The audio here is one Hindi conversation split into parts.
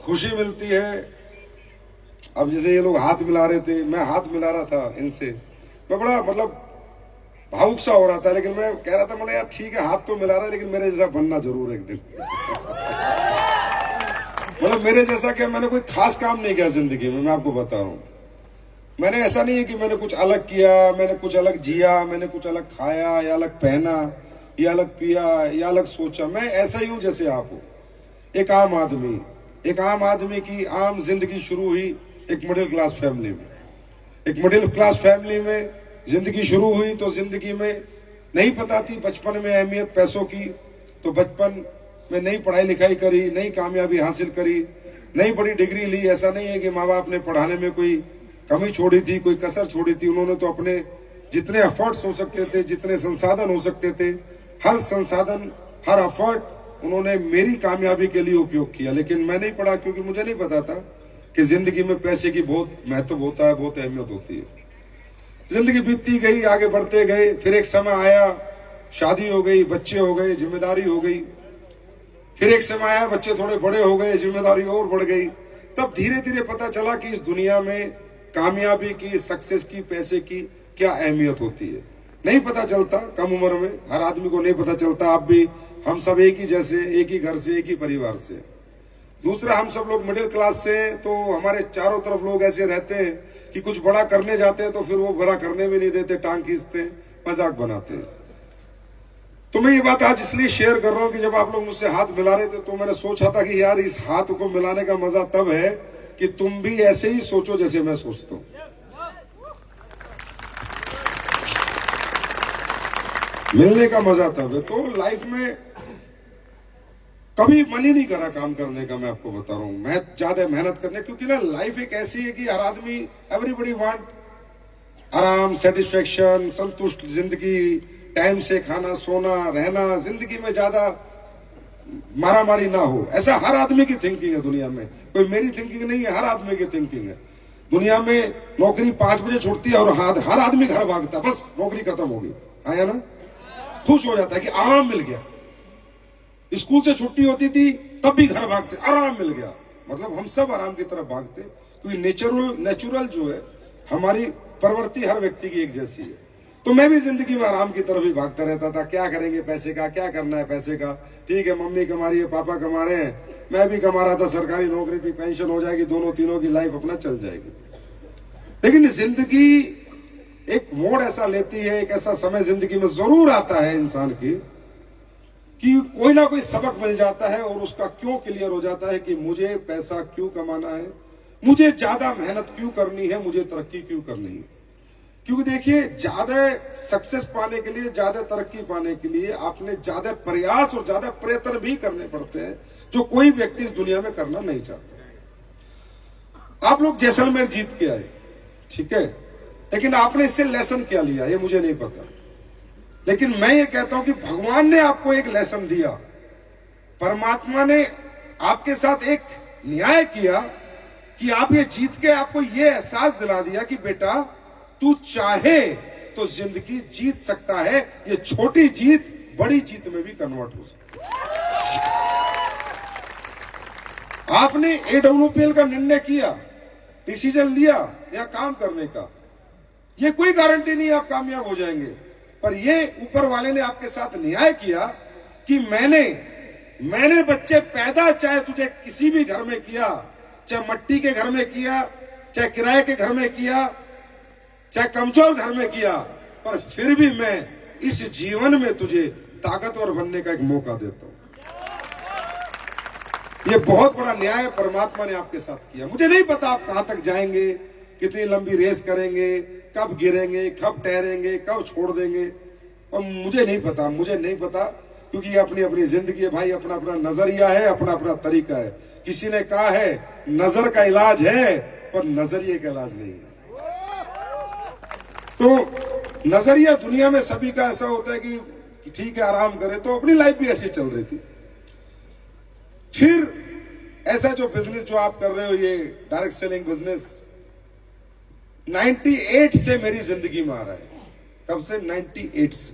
खुशी मिलती है। अब जैसे ये लोग हाथ मिला रहे थे, मैं हाथ मिला रहा था इनसे, मैं बड़ा मतलब भावुक सा हो रहा था, लेकिन मैं कह रहा था मतलब यार ठीक है हाथ तो मिला रहा है, लेकिन मेरे जैसा बनना जरूर एक दिन। मतलब मेरे जैसा क्या, मैंने कोई खास काम नहीं किया जिंदगी में, मैं आपको बता रहा हूँ। मैंने ऐसा नहीं है कि मैंने कुछ अलग किया, मैंने कुछ अलग जिया, मैंने कुछ अलग खाया या अलग पहना या अलग पिया या अलग सोचा। मैं ऐसा ही हूं जैसे आप हो, एक आम आदमी। एक आम आदमी की आम जिंदगी शुरू हुई एक मिडिल क्लास फैमिली में। एक मिडिल क्लास फैमिली में जिंदगी शुरू हुई तो जिंदगी में नहीं पता थी बचपन में अहमियत पैसों की, तो बचपन में नई पढ़ाई लिखाई करी, नई कामयाबी हासिल करी, नई बड़ी डिग्री ली। ऐसा नहीं है कि माँ बाप ने पढ़ाने में कोई कमी छोड़ी थी, कोई कसर छोड़ी थी। उन्होंने तो अपने जितने एफर्ट्स हो सकते थे, जितने संसाधन हो सकते थे, हर संसाधन हर एफर्ट उन्होंने मेरी कामयाबी के लिए उपयोग किया। लेकिन मैं नहीं पढ़ा क्योंकि मुझे नहीं पता था कि जिंदगी में पैसे की बहुत महत्व होता है, बहुत अहमियत होती है। जिंदगी बीतती गई, आगे बढ़ते गए, फिर एक समय आया, शादी हो गई, बच्चे हो गए, जिम्मेदारी हो गई। फिर एक समय आया, बच्चे थोड़े बड़े हो गए, जिम्मेदारी और बढ़ गई। तब धीरे धीरे पता चला कि इस दुनिया में कामयाबी की, सक्सेस की, पैसे की क्या अहमियत होती है। नहीं पता चलता, कम उम्र में हर आदमी को नहीं पता चलता। आप भी, हम सब एक ही जैसे, एक ही घर से, एक ही परिवार से। दूसरा, हम सब लोग मिडिल क्लास से, तो हमारे चारों तरफ लोग ऐसे रहते हैं कि कुछ बड़ा करने जाते हैं तो फिर वो बड़ा करने भी नहीं देते, टांग खींचते, मजाक बनाते हैं। तो मैं ये बात आज इसलिए शेयर कर रहा हूं कि जब आप लोग मुझसे हाथ मिला रहे थे तो मैंने सोचा था कि यार इस हाथ को मिलाने का मजा तब है कि तुम भी ऐसे ही सोचो जैसे मैं सोचता हूं। मिलने का मजा तब है। तो लाइफ में कभी मन ही नहीं करा काम करने का, मैं आपको बता रहा हूं। मैं ज्यादा मेहनत करने, क्योंकि ना लाइफ एक ऐसी है कि हर आदमी, एवरीबॉडी वांट आराम, सेटिस्फेक्शन, संतुष्ट जिंदगी, टाइम से खाना, सोना, रहना, जिंदगी में ज्यादा मारामारी ना हो। ऐसा हर आदमी की थिंकिंग है दुनिया में, कोई मेरी थिंकिंग नहीं है, हर आदमी की थिंकिंग है। दुनिया में नौकरी 5 बजे छूटती है और हर आदमी घर भागता है, बस नौकरी खत्म होगी, आया ना, खुश हो जाता है कि आराम मिल गया। स्कूल से छुट्टी होती थी तब भी घर भागते, आराम मिल गया। मतलब हम सब आराम की तरफ भागते, क्योंकि नेचुरल जो है हमारी प्रवृत्ति हर व्यक्ति की एक जैसी है। तो मैं भी जिंदगी में आराम की तरफ ही भागता रहता था। क्या करेंगे पैसे का, क्या करना है पैसे का, ठीक है मम्मी कमा रही है, पापा कमा रहे हैं, मैं भी कमा रहा था, सरकारी नौकरी थी, पेंशन हो जाएगी, दोनों तीनों की लाइफ अपना चल जाएगी। लेकिन जिंदगी एक मोड़ ऐसा लेती है, एक ऐसा समय जिंदगी में जरूर आता है इंसान की कि कोई ना कोई सबक मिल जाता है और उसका क्यों क्लियर हो जाता है कि मुझे पैसा क्यों कमाना है, मुझे ज्यादा मेहनत क्यों करनी है, मुझे तरक्की क्यों करनी है। क्योंकि देखिए, ज्यादा सक्सेस पाने के लिए, ज्यादा तरक्की पाने के लिए आपने ज्यादा प्रयास और ज्यादा प्रयत्न भी करने पड़ते हैं, जो कोई व्यक्ति इस दुनिया में करना नहीं चाहता। आप लोग जैसलमेर जीत के आए, ठीक है, लेकिन आपने इससे लेसन क्या लिया ये मुझे नहीं पता। लेकिन मैं ये कहता हूं कि भगवान ने आपको एक लेसन दिया, परमात्मा ने आपके साथ एक न्याय किया कि आप ये जीत के आपको ये एहसास दिला दिया कि बेटा तू चाहे तो जिंदगी जीत सकता है। ये छोटी जीत बड़ी जीत में भी कन्वर्ट हो सकती है। आपने AWPL का निर्णय किया, डिसीजन लिया या काम करने का, ये कोई गारंटी नहीं आप कामयाब हो जाएंगे, पर ये ऊपर वाले ने आपके साथ न्याय किया कि मैंने बच्चे पैदा चाहे तुझे किसी भी घर में किया, चाहे मट्टी के घर में किया, चाहे किराए के घर में किया, चाहे कमजोर घर में किया, पर फिर भी मैं इस जीवन में तुझे ताकतवर बनने का एक मौका देता हूं। ये बहुत बड़ा न्याय परमात्मा ने आपके साथ किया। मुझे नहीं पता आप कहां तक जाएंगे, कितनी लंबी रेस करेंगे, कब गिरेंगे, कब ठहरेंगे, कब छोड़ देंगे, और मुझे नहीं पता, क्योंकि ये अपनी अपनी जिंदगी है भाई, अपना अपना नजरिया है, अपना अपना तरीका है। किसी ने कहा है नजर का इलाज है, पर नजरिए का इलाज नहीं है। तो नजरिया दुनिया में सभी का ऐसा होता है कि ठीक है आराम करे, तो अपनी लाइफ भी ऐसी चल रही थी। फिर ऐसा जो बिजनेस जो आप कर रहे हो, ये डायरेक्ट सेलिंग बिजनेस 98 से मेरी जिंदगी में आ रहा है। कब से? 98 से।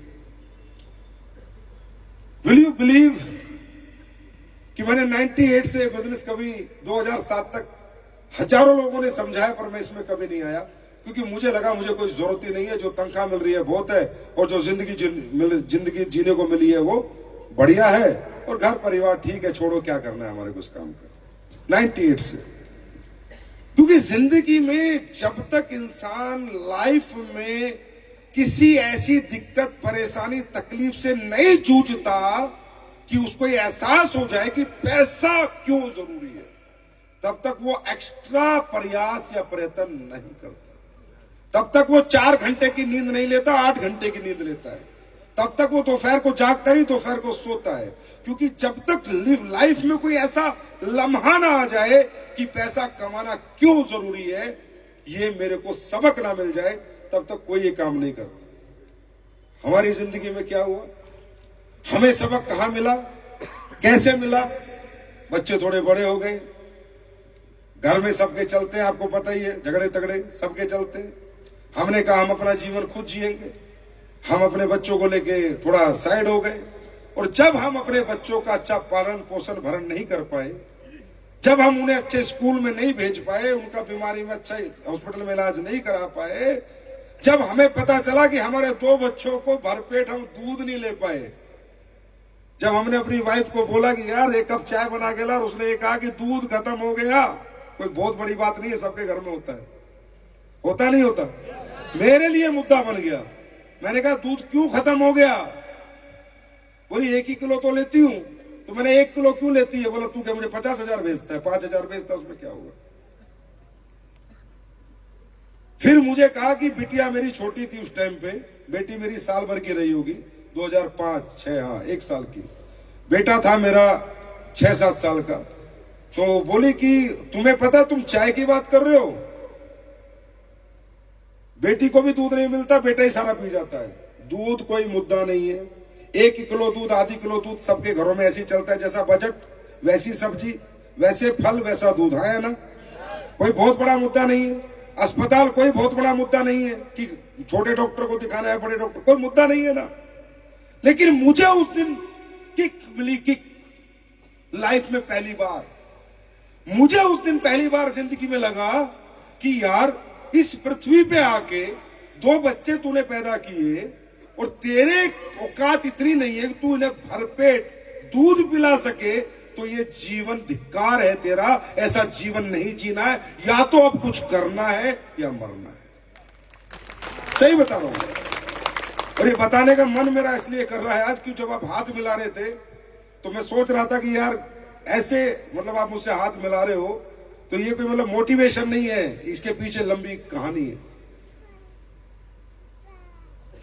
विल यू बिलीव कि मैंने 98 से बिजनेस कभी 2007 तक हजारों लोगों ने समझाया, पर मैं इसमें कभी नहीं आया, क्योंकि मुझे लगा मुझे कोई जरूरत ही नहीं है, जो तनख्वाह मिल रही है बहुत है, और जो जिंदगी जीने को मिली है वो बढ़िया है, और घर परिवार ठीक है, छोड़ो क्या करना है हमारे को इस काम का। 98 से, क्योंकि जिंदगी में जब तक इंसान लाइफ में किसी ऐसी दिक्कत परेशानी तकलीफ से नहीं जूझता कि उसको ये एहसास हो जाए कि पैसा क्यों जरूरी है, तब तक वो एक्स्ट्रा प्रयास या प्रयत्न नहीं करता। तब तक वो 4 घंटे की नींद नहीं लेता, 8 घंटे की नींद लेता है। तब तक वो दोपहर को जागता नहीं, दोपहर को सोता है, क्योंकि जब तक लाइफ में कोई ऐसा लम्हा ना आ जाए कि पैसा कमाना क्यों जरूरी है, ये मेरे को सबक ना मिल जाए, तब तक कोई ये काम नहीं करता। हमारी जिंदगी में क्या हुआ, हमें सबक कहां मिला, कैसे मिला? बच्चे थोड़े बड़े हो गए, घर में सबके चलते हैं, आपको पता ही है, झगड़े तगड़े सबके चलते हैं। हमने कहा हम अपना जीवन खुद जिएंगे, हम अपने बच्चों को लेके थोड़ा साइड हो गए, और जब हम अपने बच्चों का अच्छा पालन पोषण भरण नहीं कर पाए, जब हम उन्हें अच्छे स्कूल में नहीं भेज पाए, उनका बीमारी में अच्छा हॉस्पिटल में इलाज नहीं करा पाए, जब हमें पता चला कि हमारे 2 बच्चों को भरपेट हम दूध नहीं ले पाए, जब हमने अपनी वाइफ को बोला कि यार 1 कप चाय बना के ला, और उसने ये कहा कि दूध खत्म हो गया, कोई बहुत बड़ी बात नहीं है, सबके घर में होता है, होता नहीं होता, मेरे लिए मुद्दा बन गया। मैंने कहा दूध क्यों खत्म हो गया? बोली 1 ही किलो तो लेती हूं। तो मैंने 1 किलो क्यों लेती है? बोला तू क्या मुझे 50,000 बेचता है, 5,000 बेचता है, उसमें क्या होगा? फिर मुझे कहा कि बिटिया मेरी छोटी थी उस टाइम पे, बेटी मेरी साल भर की रही होगी, 2005-6, हाँ 1 साल की, बेटा था मेरा 6-7 साल का। तो बोली कि तुम्हें पता तुम चाय की बात कर रहे हो, बेटी को भी दूध नहीं मिलता, बेटा ही सारा पी जाता है। दूध कोई मुद्दा नहीं है, 1 किलो दूध, आधी किलो दूध सबके घरों में ऐसे ही चलता है, जैसा बजट वैसी सब्जी, वैसे फल वैसा दूध, है ना? कोई बहुत बड़ा मुद्दा नहीं है। अस्पताल कोई बहुत बड़ा मुद्दा नहीं है कि छोटे डॉक्टर को दिखाना है, बड़े डॉक्टर, कोई मुद्दा नहीं है ना। लेकिन मुझे उस दिन किक मिली, किक लाइफ में पहली बार, मुझे उस दिन पहली बार जिंदगी में लगा कि यार इस पृथ्वी पे आके 2 बच्चे तूने पैदा किए, और तेरे औकात इतनी नहीं है कि तू इन्हें भरपेट दूध पिला सके, तो ये जीवन धिक्कार है तेरा, ऐसा जीवन नहीं जीना है, या तो अब कुछ करना है या मरना है। सही बता रहा हूं, और ये बताने का मन मेरा इसलिए कर रहा है आज कि जब आप हाथ मिला रहे थे तो मैं सोच रहा था कि यार ऐसे मतलब आप मुझसे हाथ मिला रहे हो तो ये कोई मतलब मोटिवेशन नहीं है, इसके पीछे लंबी कहानी है।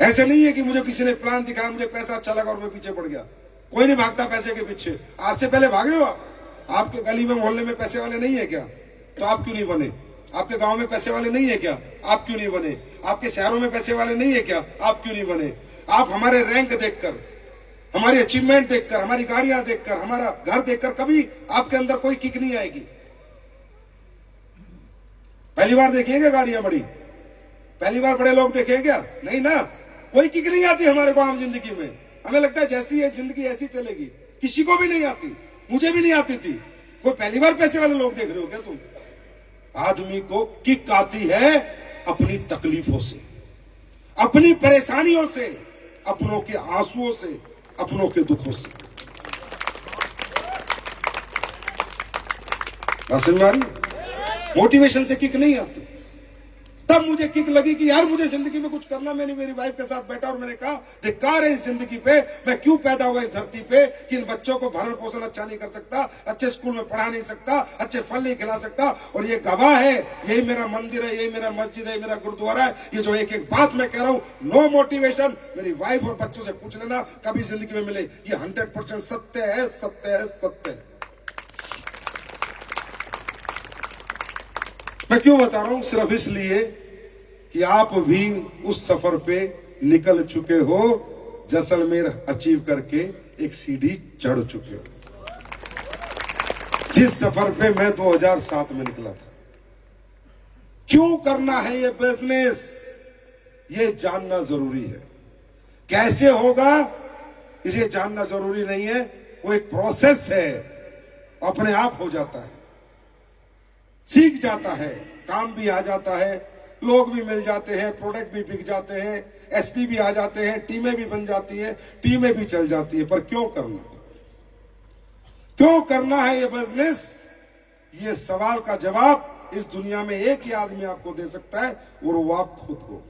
ऐसे नहीं है कि मुझे किसी ने प्लान दिखाया, मुझे पैसा अच्छा लगा और मैं पीछे पड़ गया। कोई नहीं भागता पैसे के पीछे। आज से पहले भागे हो आपके गली में मोहल्ले में पैसे वाले नहीं है क्या? तो आप क्यों नहीं बने? आपके गांव में पैसे वाले नहीं है क्या? आप क्यों नहीं बने? आपके शहरों में पैसे वाले नहीं है क्या? आप क्यों नहीं बने? आप हमारे रैंक देखकर, हमारी अचीवमेंट देखकर, हमारी गाड़ियां देखकर, हमारा घर देखकर कभी आपके अंदर कोई किक नहीं आएगी। पहली बार देखिएगा गाड़ियां बड़ी, पहली बार बड़े लोग देखेंगे क्या? नहीं ना, कोई किक नहीं आती हमारे को आम जिंदगी में। हमें लगता है जैसी है जिंदगी ऐसी चलेगी, किसी को भी नहीं आती, मुझे भी नहीं आती थी। कोई पहली बार पैसे वाले लोग देख रहे हो क्या तुम? आदमी को किक आती है अपनी तकलीफों से, अपनी परेशानियों से, अपनों के आंसुओं से, अपनों के दुखों से। मोटिवेशन से किक नहीं आती। तब मुझे किक लगी कि यार मुझे जिंदगी में कुछ करना। मैंने मेरी वाइफ के साथ बैठा और मैंने कहा धिक्कार है इस जिंदगी पे, मैं क्यों पैदा हुआ इस धरती पे कि इन बच्चों को भरण पोषण अच्छा नहीं कर सकता, अच्छे स्कूल में पढ़ा नहीं सकता, अच्छे फल नहीं खिला सकता। और ये गवाह है, यही मेरा मंदिर है, यही मेरा मस्जिद है, मेरा गुरुद्वारा है। ये जो एक एक बात मैं कह रहा हूं, नो मोटिवेशन, मेरी वाइफ और बच्चों से पूछ लेना, कभी जिंदगी में मिले। ये 100% सत्य है, सत्य है, सत्य है। मैं क्यों बता रहा हूं? सिर्फ इसलिए कि आप भी उस सफर पे निकल चुके हो, जैसलमेर अचीव करके एक सीढ़ी चढ़ चुके हो, जिस सफर पे मैं 2007 में निकला था। क्यों करना है ये बिजनेस, ये जानना जरूरी है। कैसे होगा इसे जानना जरूरी नहीं है, वो एक प्रोसेस है। अपने आप हो जाता है, सीख जाता है, काम भी आ जाता है, लोग भी मिल जाते हैं, प्रोडक्ट भी बिक जाते हैं, एसपी भी आ जाते हैं, टीमें भी बन जाती हैं, टीमें भी चल जाती है। पर क्यों करना, क्यों करना है ये बिजनेस? ये सवाल का जवाब इस दुनिया में एक ही आदमी आपको दे सकता है, और वो आप खुद हो।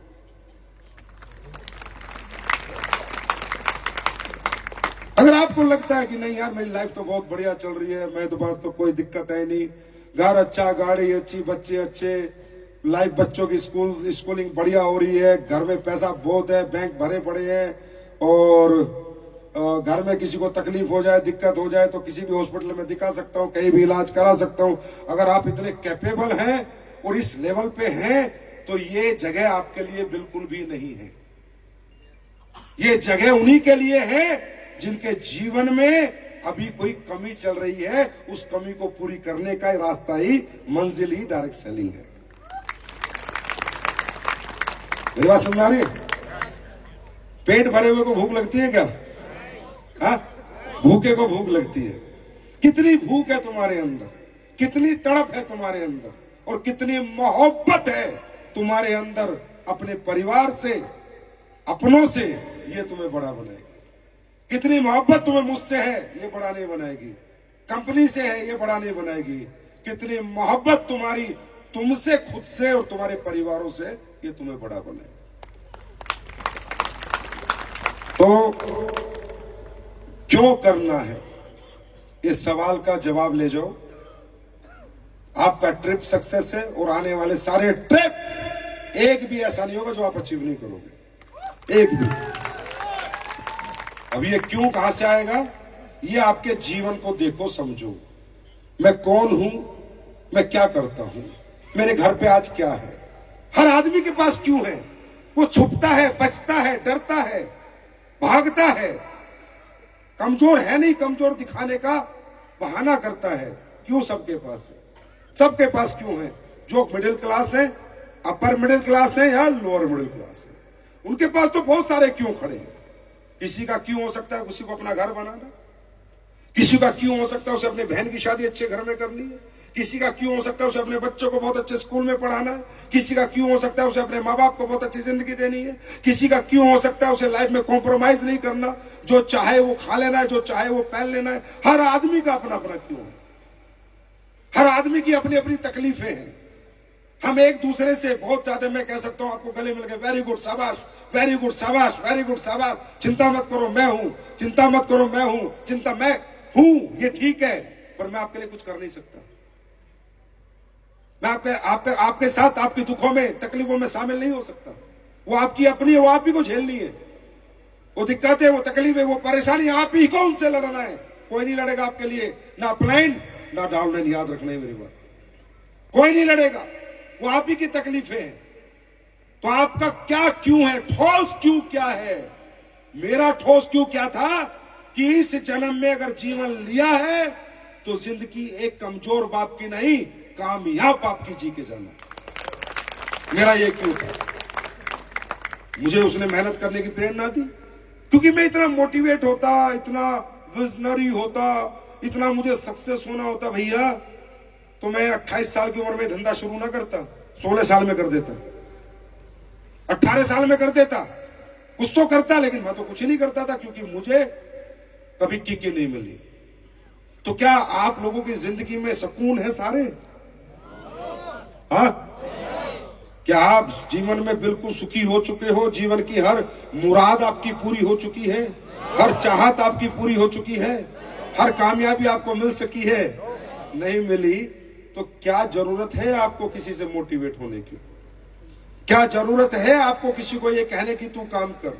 अगर आपको लगता है कि नहीं यार मेरी लाइफ तो बहुत बढ़िया चल रही है, मैं तो पास तो कोई दिक्कत है नहीं, घर अच्छा, गाड़ी अच्छी, बच्चे अच्छे, लाइफ बच्चों की स्कूलिंग बढ़िया हो रही है, घर में पैसा बहुत है, बैंक भरे पड़े हैं, और घर में किसी को तकलीफ हो जाए, दिक्कत हो जाए तो किसी भी हॉस्पिटल में दिखा सकता हूं, कहीं भी इलाज करा सकता हूं। अगर आप इतने कैपेबल हैं और इस लेवल पे हैं तो ये जगह आपके लिए बिल्कुल भी नहीं है। ये जगह उन्हीं के लिए है जिनके जीवन में अभी कोई कमी चल रही है, उस कमी को पूरी करने का रास्ता ही, मंजिल ही डायरेक्ट सेलिंग है। मेरी बात समझ आ रही है? पेट भरे हुए को भूख लगती है क्या? हाँ, भूखे को भूख लगती है। कितनी भूख है तुम्हारे अंदर, कितनी तड़प है तुम्हारे अंदर, और कितनी मोहब्बत है तुम्हारे अंदर अपने परिवार से, अपनों से, ये तुम्हें बड़ा बनाएगी। कितनी मोहब्बत तुम्हें मुझसे है, ये बड़ा नहीं बनाएगी। कंपनी से है, ये बड़ा नहीं बनाएगी। कितनी मोहब्बत तुम्हारी तुमसे, खुद से और तुम्हारे परिवारों से, ये तुम्हें बड़ा बनाएगी। तो क्यों करना है, इस सवाल का जवाब ले जाओ। आपका ट्रिप सक्सेस है, और आने वाले सारे ट्रिप एक भी ऐसा नहीं होगा जो आप अचीव नहीं करोगे, एक भी। अब ये क्यों कहां से आएगा? ये आपके जीवन को देखो, समझो, मैं कौन हूं, मैं क्या करता हूं, मेरे घर पे आज क्या है। हर आदमी के पास क्यों है? वो छुपता है, बचता है, डरता है, भागता है, कमजोर है नहीं, कमजोर दिखाने का बहाना करता है। क्यों सबके पास है? सबके पास क्यों है? जो मिडिल क्लास है, अपर मिडिल क्लास है या लोअर मिडिल क्लास है, उनके पास तो बहुत सारे क्यों खड़े हैं। किसी का क्यों हो सकता है किसी को अपना घर बनाना, किसी का क्यों हो सकता है उसे अपने बहन की शादी अच्छे घर में करनी है, किसी का क्यों हो सकता है उसे अपने बच्चों को बहुत अच्छे स्कूल में पढ़ाना है, किसी का क्यों हो सकता है उसे अपने माँ बाप को बहुत अच्छी जिंदगी देनी है, किसी का क्यों हो सकता है उसे लाइफ में कॉम्प्रोमाइज नहीं करना, जो चाहे वो खा लेना है, जो चाहे वो पहन लेना है। हर आदमी का अपना अपना क्यों है, हर आदमी की अपनी अपनी तकलीफें हैं। हम एक दूसरे से बहुत ज्यादा, मैं कह सकता हूं आपको गले मिल गए, वेरी गुड शाबाश, वेरी गुड शाबाश, वेरी गुड शाबाश, चिंता मत करो मैं हूं, चिंता मत करो मैं हूं, चिंता मैं हूं, ये ठीक है, पर मैं आपके लिए कुछ कर नहीं सकता। मैं आपके साथ आपके दुखों में, तकलीफों में शामिल नहीं हो सकता। वो आपकी अपनी है, वो आप ही को झेलनी है। वो दिक्कतें, वो तकलीफें, वो परेशानी आप ही को उनसे लड़ना है। कोई नहीं लड़ेगा आपके लिए, ना अपलाइन ना डाउनलाइन, याद रखना है मेरी बात, कोई नहीं लड़ेगा। वो आप ही की तकलीफें हैं। तो आपका क्या क्यों है, ठोस क्यों क्या है? मेरा ठोस क्यों क्या था कि इस जन्म में अगर जीवन लिया है तो जिंदगी एक कमजोर बाप की नहीं, कामयाब बाप की जी के जाना। मेरा ये क्यों था। मुझे उसने मेहनत करने की प्रेरणा दी, क्योंकि मैं इतना मोटिवेट होता, इतना विजनरी होता, इतना मुझे सक्सेस होना होता भैया, तो मैं 28 साल की उम्र में धंधा शुरू ना करता, 16 साल में कर देता, 18 साल में कर देता, कुछ तो करता। लेकिन मैं तो कुछ ही नहीं करता था, क्योंकि मुझे कभी किक ही नहीं मिली। तो क्या आप लोगों की जिंदगी में सुकून है सारे? हाँ, क्या आप जीवन में बिल्कुल सुखी हो चुके हो? जीवन की हर मुराद आपकी पूरी हो चुकी है, हर चाहत आपकी पूरी हो चुकी है, हर कामयाबी आपको मिल सकी है? नहीं मिली तो क्या जरूरत है आपको किसी से मोटिवेट होने की? क्या जरूरत है आपको किसी को ये कहने की तू काम कर?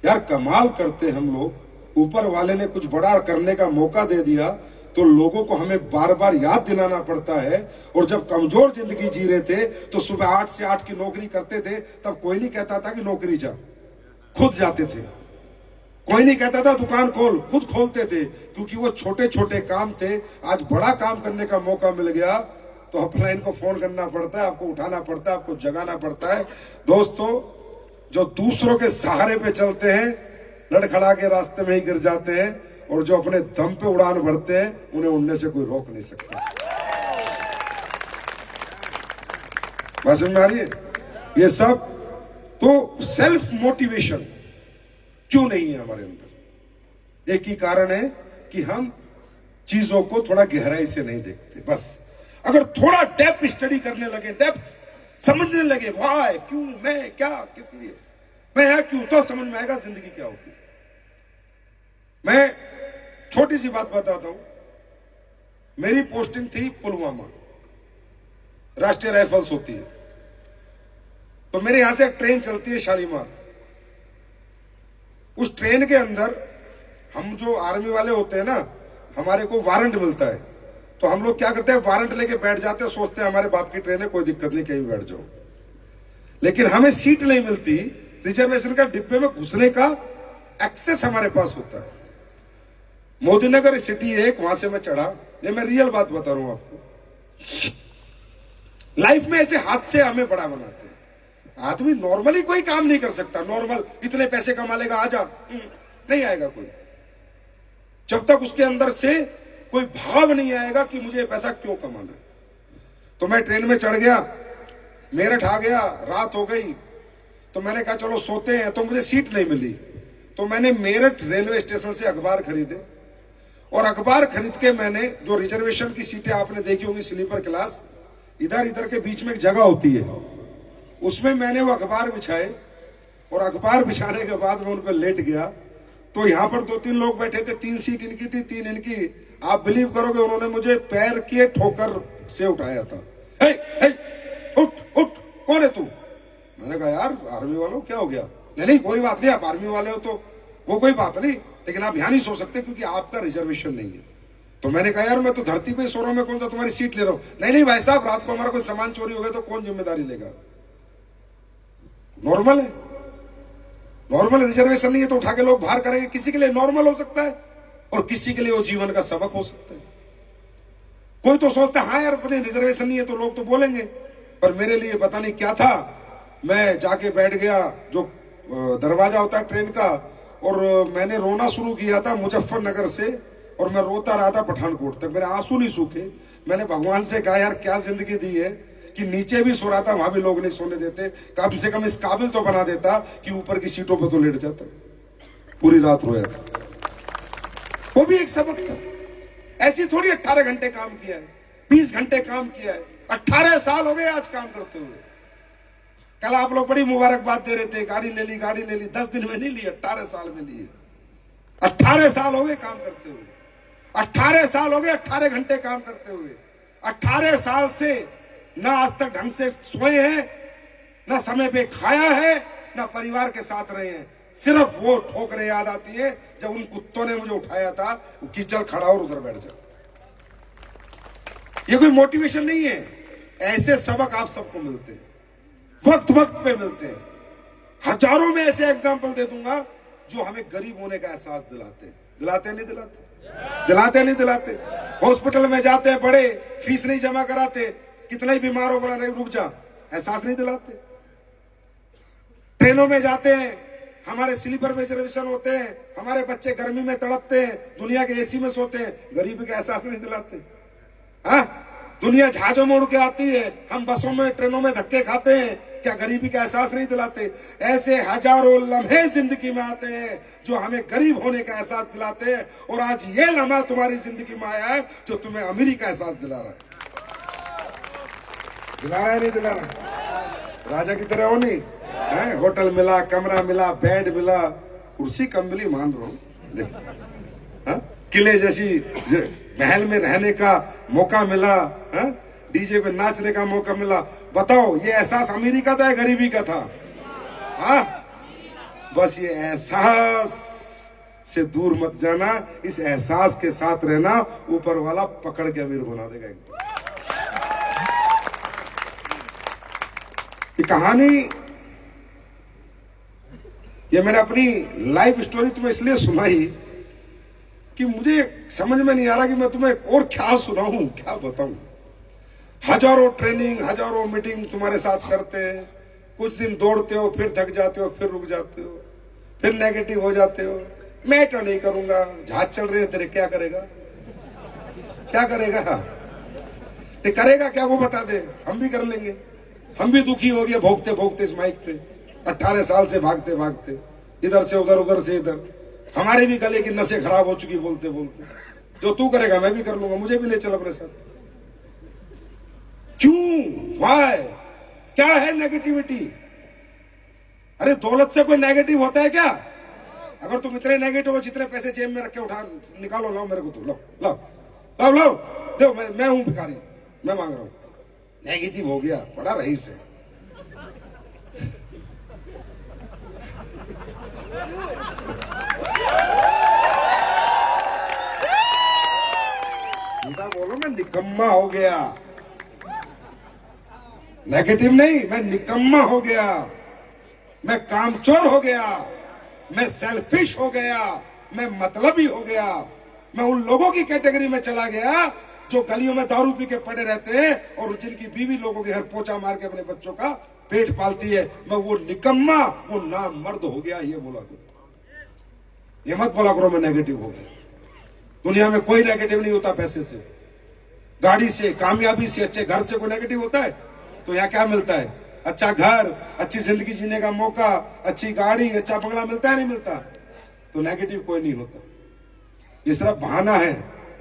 यार कमाल करते हम लोग, ऊपर वाले ने कुछ बड़ा करने का मौका दे दिया तो लोगों को हमें बार बार याद दिलाना पड़ता है। और जब कमजोर जिंदगी जी रहे थे तो सुबह 8 से 8 की नौकरी करते थे, तब कोई नहीं कहता था कि नौकरी जा, खुद जाते थे। कोई नहीं कहता था दुकान खोल, खुद खोलते थे, क्योंकि वो छोटे छोटे काम थे। आज बड़ा काम करने का मौका मिल गया तो अपलाइन को फोन करना पड़ता है, आपको उठाना पड़ता है, आपको जगाना पड़ता है। दोस्तों, जो दूसरों के सहारे पे चलते हैं लड़खड़ा के रास्ते में ही गिर जाते हैं, और जो अपने दम पे उड़ान भरते हैं उन्हें उड़ने से कोई रोक नहीं सकता। बात समझ में आ रही है? ये सब तो सेल्फ मोटिवेशन क्यों नहीं है हमारे अंदर? एक ही कारण है कि हम चीजों को थोड़ा गहराई से नहीं देखते। बस अगर थोड़ा डेप्थ स्टडी करने लगे, डेप्थ समझने लगे, वाई, क्यों, मैं, क्या, किस लिए मैं यहां, क्यों, तो समझ में आएगा जिंदगी क्या होती है। मैं छोटी सी बात बताता हूं। मेरी पोस्टिंग थी पुलवामा, राष्ट्रीय राइफल्स होती है। तो मेरे यहां से एक ट्रेन चलती है शालीमार। उस ट्रेन के अंदर हम जो आर्मी वाले होते हैं ना, हमारे को वारंट मिलता है। तो हम लोग क्या करते हैं, वारंट लेके बैठ जाते हैं, सोचते हैं हमारे बाप की ट्रेन है, कोई दिक्कत नहीं, कहीं बैठ जाओ। लेकिन हमें सीट नहीं मिलती, रिजर्वेशन का डिब्बे में घुसने का एक्सेस हमारे पास होता है। मोदी नगर सिटी है एक, वहां से मैं चढ़ा। ये मैं रियल बात बता रहा हूं आपको। लाइफ में ऐसे हादसे हमें बड़ा बनाते हैं। आदमी नॉर्मली कोई काम नहीं कर सकता। नॉर्मल इतने पैसे कमा लेगा, आजा, नहीं आएगा कोई, जब तक उसके अंदर से कोई भाव नहीं आएगा कि मुझे पैसा क्यों कमाना है। तो मैं ट्रेन में चढ़ गया, मेरठ आ गया, रात हो गई। तो मैंने कहा चलो सोते हैं। तो मुझे सीट नहीं मिली। तो मैंने मेरठ रेलवे स्टेशन से अखबार खरीदे, और अखबार खरीद के मैंने, जो रिजर्वेशन की सीटें आपने देखी होंगी स्लीपर क्लास, इधर इधर के बीच में एक जगह होती है, उसमें मैंने वो अखबार बिछाए। और अखबार बिछाने के बाद मैं उन पर लेट गया। तो यहां पर 2-3 लोग बैठे थे, 3 सीट इनकी थी, 3 इनकी। आप बिलीव करोगे, उन्होंने मुझे पैर के ठोकर से उठाया था। हे, हे, उठ उठ, कौन है तू? मैंने कहा यार आर्मी वालों, क्या हो गया? नहीं कोई बात नहीं, आप आर्मी वाले हो तो वो कोई बात नहीं, लेकिन आप यहां नहीं सो सकते क्योंकि आपका रिजर्वेशन नहीं है। तो मैंने कहा यार मैं तो धरती पे सो रहा हूं, मैं कौन सा तुम्हारी सीट ले रहा हूं? नहीं भाई साहब, रात को हमारा कोई सामान चोरी हो गया तो कौन जिम्मेदारी लेगा? नॉर्मल है, नॉर्मल रिजर्वेशन नहीं है तो उठा के लोग बाहर करेंगे। किसी के लिए नॉर्मल हो सकता है और किसी के लिए वो जीवन का सबक हो सकता है। कोई तो सोचता है हाँ यार अपने रिजर्वेशन नहीं है तो लोग तो बोलेंगे, पर मेरे लिए पता नहीं क्या था। मैं जाके बैठ गया जो दरवाजा होता है ट्रेन का, और मैंने रोना शुरू किया था मुजफ्फरनगर से, और मैं रोता रहा था पठानकोट तक। मेरे आंसू नहीं सूखे। मैंने भगवान से कहा यार क्या जिंदगी दी है कि नीचे भी सो रहा था, वहां भी लोग नहीं सोने देते। कम से कम इस काबिल तो बना देता कि ऊपर की सीटों पर तो लेट जाता। पूरी रात रोया था। वो भी एक सबक था। ऐसी थोड़ी 18 घंटे काम किया है, 20 घंटे काम किया है। 18 साल हो गए आज काम करते हुए। कल आप लोग बड़ी मुबारकबाद दे रहे थे, गाड़ी ले ली, गाड़ी ले ली। 10 दिन में नहीं ली, 18 साल में ली है। 18 साल हो गए काम करते हुए। 18 साल हो गए 18 घंटे काम करते हुए। 18 साल से ना आज तक ढंग से सोए हैं, ना समय पे खाया है, ना परिवार के साथ रहे हैं। सिर्फ वो ठोकरें याद आती है जब उन कुत्तों ने मुझे उठाया था कि चल खड़ा और उधर बैठ जा। ये कोई मोटिवेशन नहीं है। ऐसे सबक आप सबको मिलते हैं, वक्त वक्त पे मिलते हैं। हजारों में ऐसे एग्जाम्पल दे दूंगा जो हमें गरीब होने का एहसास दिलाते हैं। दिलाते नहीं दिलाते? दिलाते नहीं दिलाते? हॉस्पिटल में जाते हैं बड़े, फीस नहीं जमा कराते, कितना ही बीमार हो, बोला नहीं रुक जा, एहसास नहीं दिलाते। ट्रेनों में जाते हैं, हमारे स्लीपर में रिजर्वेशन होते हैं, हमारे बच्चे गर्मी में तड़पते हैं, दुनिया के एसी में सोते हैं, गरीबी का एहसास नहीं दिलाते। हाँ, दुनिया जहाजों में उड़ के आती है, हम बसों में ट्रेनों में धक्के खाते हैं, क्या गरीबी का एहसास नहीं दिलाते? ऐसे हजारों लम्हे जिंदगी में आते हैं जो हमें गरीब होने का एहसास दिलाते हैं। और आज ये लम्हा तुम्हारी जिंदगी में आया है जो तुम्हें अमीरी का एहसास दिला रहा है। दिला रहा है नहीं दिला रहा? राजा की तरह हो नहीं है? होटल मिला, कमरा मिला, बेड मिला, कुर्सी कम मिली मान रहा हूं, किले जैसी महल में रहने का मौका मिला, डीजे पे नाचने का मौका मिला। बताओ ये एहसास अमीरी का था या गरीबी का था? हाँ, बस ये एहसास से दूर मत जाना, इस एहसास के साथ रहना। ऊपर वाला पकड़ के अमीर बना देगा एकदम। ये कहानी, ये मैंने अपनी लाइफ स्टोरी तुम्हें इसलिए सुनाई कि मुझे समझ में नहीं आ रहा कि मैं तुम्हें और क्या सुनाऊं, क्या बताऊं। हजारों ट्रेनिंग, हजारों मीटिंग तुम्हारे साथ करते हैं। कुछ दिन दौड़ते हो, फिर थक जाते हो, फिर रुक जाते हो, फिर नेगेटिव हो जाते हो। मैं तो नहीं करूंगा, जहाज चल रहे हैं तेरे, क्या करेगा, क्या करेगा, ते करेगा क्या वो बता दे, हम भी कर लेंगे। हम भी दुखी हो गए भोगते भोगते इस माइक पे, 18 साल से भागते भागते, इधर से उधर, उधर से इधर। हमारे भी गले की नसें खराब हो चुकी बोलते बोलते। जो तू करेगा मैं भी कर लूंगा, मुझे भी ले चल अपने साथ। क्यों, वाई, क्या है नेगेटिविटी? अरे दौलत से कोई नेगेटिव होता है क्या? अगर तुम इतने नेगेटिव हो, जितने पैसे जेब में रखे उठा निकालो, लाओ मेरे को, तो लाओ लाओ लाओ लाओ, दो, मैं हूं भिखारी, मैं मांग रहा हूं। नेगेटिव हो गया, बड़ा रईस है। सीधा बोलो, मैं निकम्मा हो गया। नेगेटिव नहीं, मैं निकम्मा हो गया, मैं कामचोर हो गया, मैं सेल्फिश हो गया, मैं मतलबी हो गया। मैं उन लोगों की कैटेगरी में चला गया जो गलियों में दारू पी के पड़े रहते हैं और जिनकी बीवी लोगों के घर पोछा मार के अपने बच्चों का पेट पालती है। मैं वो निकम्मा, वो नामर्द हो गया, ये बोला करो। ये मत बोला करो मैं नेगेटिव हो गया। दुनिया में कोई नेगेटिव नहीं होता। पैसे से, गाड़ी से, कामयाबी से, अच्छे घर से कोई नेगेटिव होता है? तो यहाँ क्या मिलता है? अच्छा घर, अच्छी जिंदगी जीने का मौका, अच्छी गाड़ी, अच्छा बंगला मिलता है, नहीं मिलता? तो नेगेटिव कोई नहीं होता। ये सिर्फ बहाना है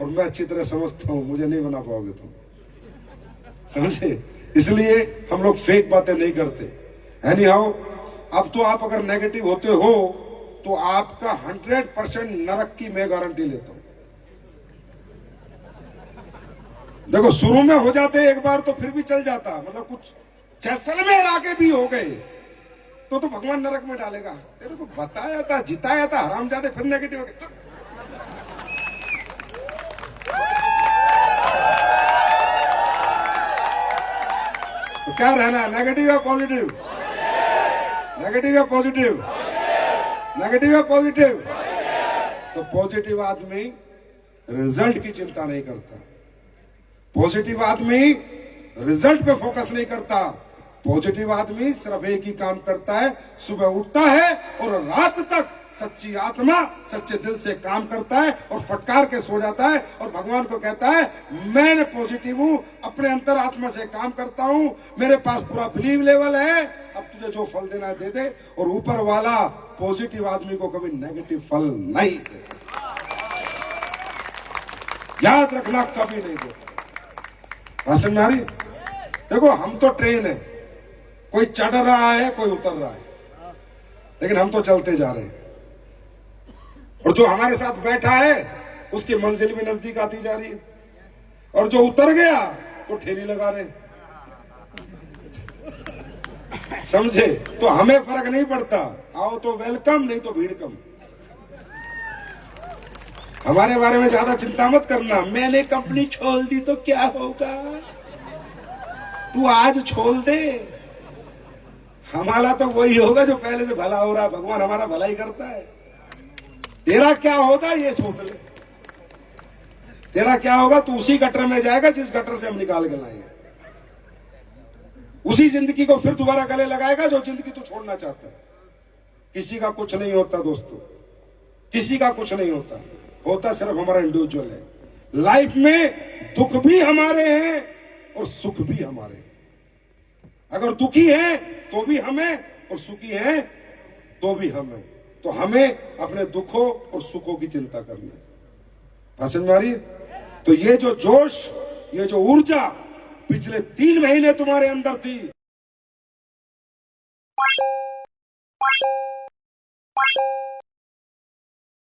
और मैं अच्छी तरह समझता हूं, मुझे नहीं बना पाओगे तुम, समझे? इसलिए हम लोग फेक बातें नहीं करते। एनी हाउ, अब तो आप अगर नेगेटिव होते हो तो आपका 100% नरक की मैं गारंटी लेता हूं। देखो शुरू में हो जाते एक बार तो फिर भी चल जाता, मतलब कुछ जैसलमेर आके भी हो गए तो भगवान नरक में डालेगा। तेरे को बताया था, जिताया था, हरामजादे, फिर नेगेटिव हो गए। तो क्या रहना है, नेगेटिव या पॉजिटिव? नेगेटिव या पॉजिटिव? नेगेटिव या पॉजिटिव? तो पॉजिटिव आदमी रिजल्ट की चिंता नहीं करता। पॉजिटिव आदमी रिजल्ट पे फोकस नहीं करता। पॉजिटिव आदमी सिर्फ एक ही काम करता है, सुबह उठता है और रात तक सच्ची आत्मा, सच्चे दिल से काम करता है और फटकार के सो जाता है और भगवान को कहता है मैं पॉजिटिव हूं, अपने अंतर आत्मा से काम करता हूं, मेरे पास पूरा बिलीव लेवल है, अब तुझे जो फल देना है दे दे। और ऊपर वाला पॉजिटिव आदमी को कभी नेगेटिव फल नहीं देता, याद रखना, कभी नहीं देता। समझ में आ रही? देखो हम तो ट्रेन है, कोई चढ़ रहा है, कोई उतर रहा है, लेकिन हम तो चलते जा रहे हैं। और जो हमारे साथ बैठा है उसकी मंजिल भी नजदीक आती जा रही है, और जो उतर गया वो ठेली लगा रहे। समझे? तो हमें फर्क नहीं पड़ता, आओ तो वेलकम, नहीं तो भीड़ कम। हमारे बारे में ज्यादा चिंता मत करना। मैंने कंपनी छोड़ दी तो क्या होगा, तू आज छोड़ दे, हमारा तो वही होगा जो पहले से भला हो रहा। भगवान हमारा भला ही करता है। तेरा क्या होगा ये सोच ले, तेरा क्या होगा? तू उसी गटर में जाएगा जिस गटर से हम निकाल के लाए हैं। उसी जिंदगी को फिर दोबारा गले लगाएगा जो जिंदगी तू छोड़ना चाहता है। किसी का कुछ नहीं होता दोस्तों, किसी का कुछ नहीं होता, होता सिर्फ हमारा इंडिविजुअल है। लाइफ में दुख भी हमारे हैं और सुख भी हमारे हैं। अगर दुखी है तो भी हमें और सुखी है तो भी हमें। तो हमें अपने दुखों और सुखों की चिंता करनी है। भाषण में आ रही है? तो ये जो जोश, ये जो ऊर्जा पिछले 3 महीने तुम्हारे अंदर थी,